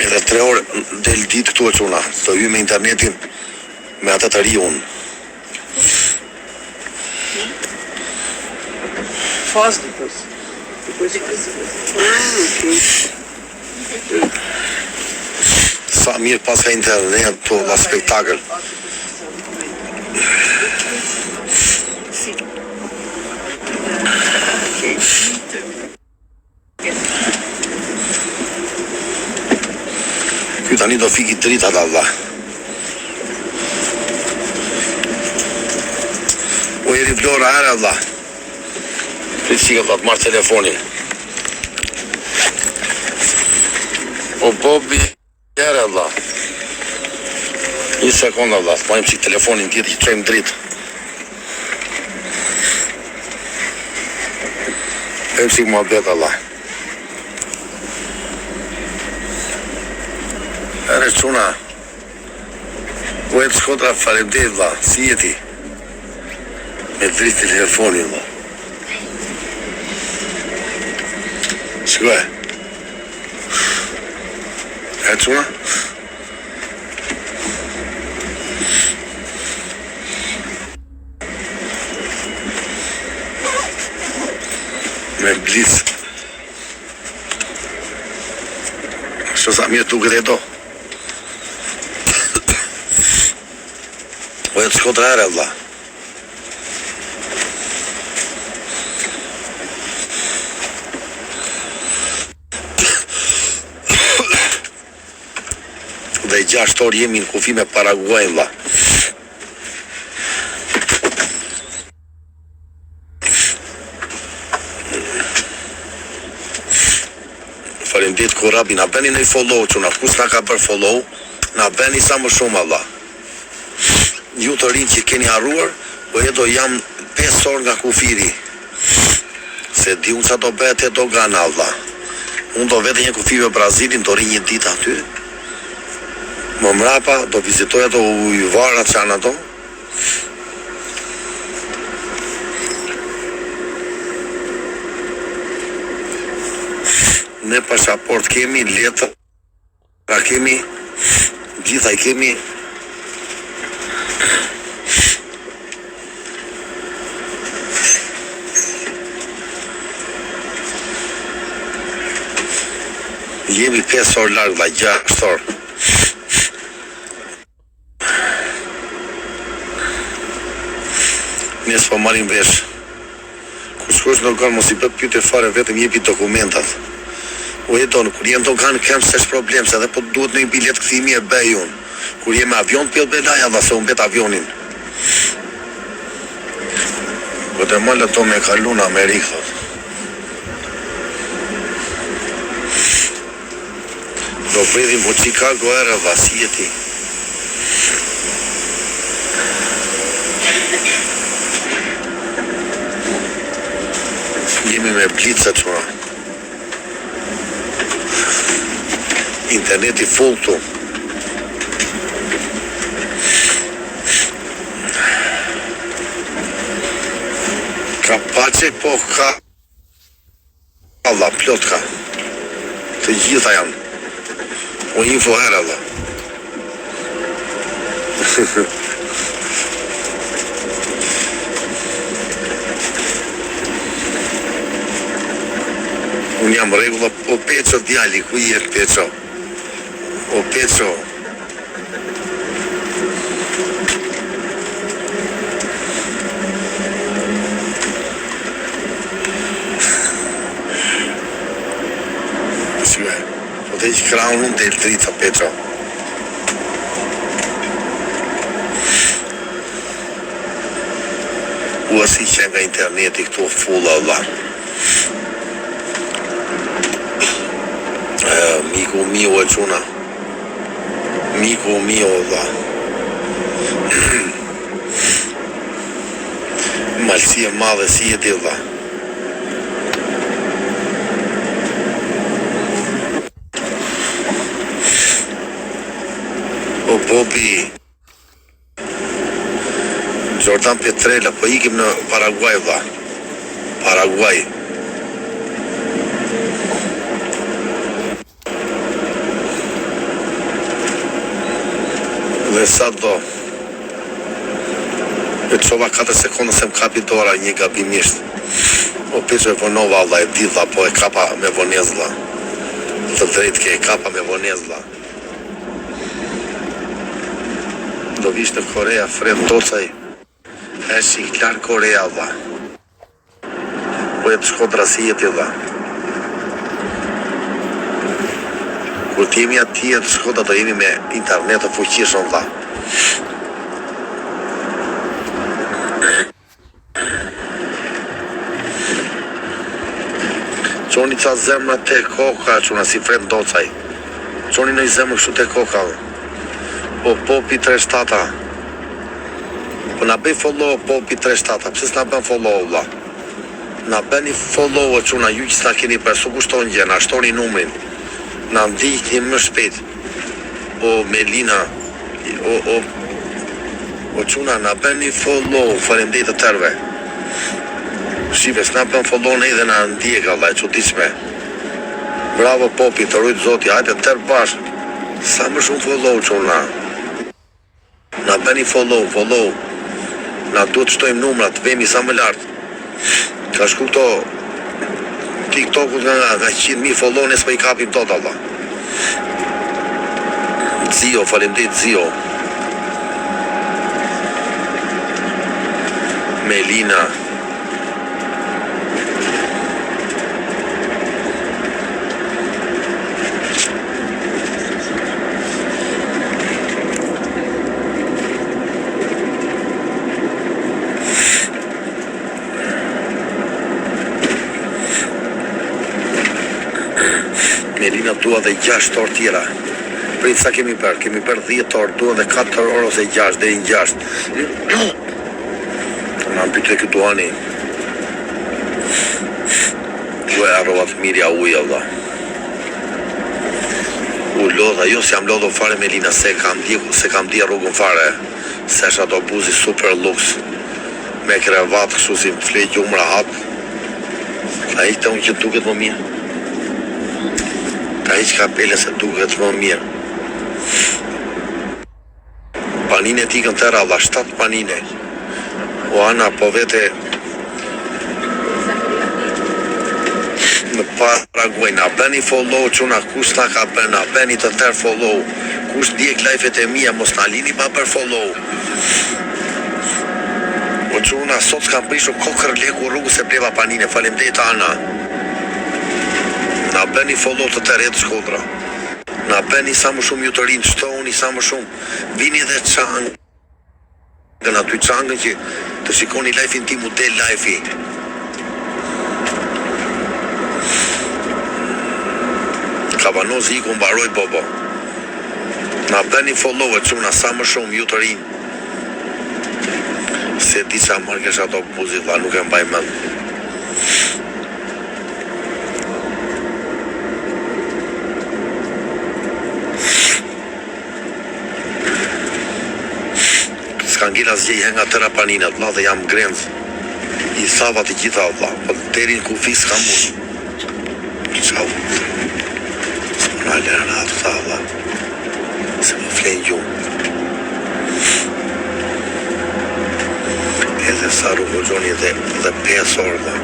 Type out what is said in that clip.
Edhe 3 orë del ditë këtu e quna, të hy me internetin me atë të ri unë. Faz depois. Depois de Sa mirë pas ka internet të la spektakl. Ky tani do fiki dritat Allah. O jeri Flora herë Allah. Pritësika do të marrë telefonin. O Bobi herë Allah. Një sekund Allah, të majmë qik telefonin tjetë që trejmë dritë. Pejmë qik mua betë Allah. Ere quna, u e të shkodra falemdejt Allah, si jeti? Me dritë telefonin Allah. Shkoj. E quna? Me blitz. Što sa mirë duket e do. O e të shkodra ere Allah. Dhe 6 orë jemi në kufi me Paraguay Allah. Faleminderit Korabi, na bëni një follow që na kus na ka bërë follow, na bëni sa më shumë Allah. Ju të rinj që keni harruar, po e do jam 5 orë nga kufiri. Se di unë sa do bëhet e do gana Allah. Unë do vete një kufi me Brazilin, do rinj një ditë aty. Më mrapa do vizitoj ato ujvarat që anë ato. Ne pasaport kemi, letra kemi, gjitha i kemi. Jemi 5 orë largë dhe 6 orë. Nesë po marim vesh. Kush nuk kanë mos i bët pyetje fare, vetëm jepi dokumentat. O e donë, kur jem do kanë kemë s'esh problem, se edhe po duhet në një bilet këthimi e bëj unë. Kur jem me avion, pjell belaja dhe se unë bet avionin. Po të mëllë to me kalu në Amerikë, thot. Do predhin po Chicago ere dhe si jeti. Jemi me blitza qëra. Interneti full këtu. Ka pace, po ka Allah, plot ka. Të gjitha janë. O info herë Allah. Unë jam regullo, o Peco djali, ku je Peco? O Peco. Shme, po të që kraun unë del drita Peco. U asi që nga interneti këtu full Allah. Miku mio e quna. Miku mio Allah. Malësi e madhe si e di Allah. O Bobi Jordan Petrella, po ikim në Paraguay vlla. Paraguay. Dhe sa do e qova 4 sekonda se më kapi dora një gabimisht. O piqo e vonova vlla, e di vlla, po e kapa me vonez vlla. Të drejt ke e kapa me vonez vlla. Do vish në Korea, Fred Tocaj. E shik larë Korea vlla. Po e të Shkodra si jeti vlla. Kur t'jemi atje të Shkodra do jemi me internet të fuqishëm vlla. Qoni ca zemra te koka, quna si Fred Tocaj. Qoni në i zemrë kështu te koka vlla. O Popi 37. Po na bëj follow Popi 37. Pse s'na bën follow vlla? Na bëni follow o çuna, ju që s'na keni për su kushton gjë, na shtoni numrin. Na ndihni më shpejt. O Melina, o çuna, na bëni follow, faleminderit të tërve. Shive, s'na bën follow ne dhe na ndjeka vlla, e çuditshme. Bravo Popi, të rujt Zoti, hajde tërë bashkë. Sa më shumë follow çuna. Na bëni follow. Na duhet shtojmë numrat, vemi sa më lartë. Ka shku këto TikTok-ut nga 100.000 follow, nësë për i kapim tot Allah. Zio, faleminderit Zio. Melina. Melina dua dhe 6 orë tjera. Prit sa kemi bërë 10 orë, dua dhe 4 orë ose 6, deri në 6. Ma më pyte këtë duani. Dua e arrovat mirja uja vlla. U lodha, jo si jam lodho fare Melina, se kam di rrugën fare. Se është ato buzi super lux. Me krevat kështu si më flej gjumra hap. A i të unë që duket më mirë. Ta hiq kapele se duket më mirë. Panine tikën të ralla, 7 panine. O Ana, po vete në Paraguay, na bëni follow çuna, kush na ka bën, na bëni të tërë follow. Kush ndjek live-et e mia, mos na lini pa bër follow. O çuna, sot s'kam prishur kokër leku rrugës e bleva panine, faleminderit Ana. Na bëni follow të tërë të Shkodra. Na bëni sa më shumë ju të rinë, shtoni sa më shumë. Vini dhe çangën. Aty çangën që të shikoni live-in tim, u del live-i. Kavanozi i ku mbaroj bobo. Na bëni follow e çuna sa më shumë ju të rinë. Se di sa marrësh ato buzit, nuk e mbaj mend. S'kan gjela zgjej henga tëra paninat, vlla, dhe jam grenz. I thava të gjitha, vlla, po deri në kufi s'kam mund. Qau. S'mona lërën atë tha, vlla. Se më flen gjumë. Edhe sa rrugogjoni dhe 5 orë, vlla.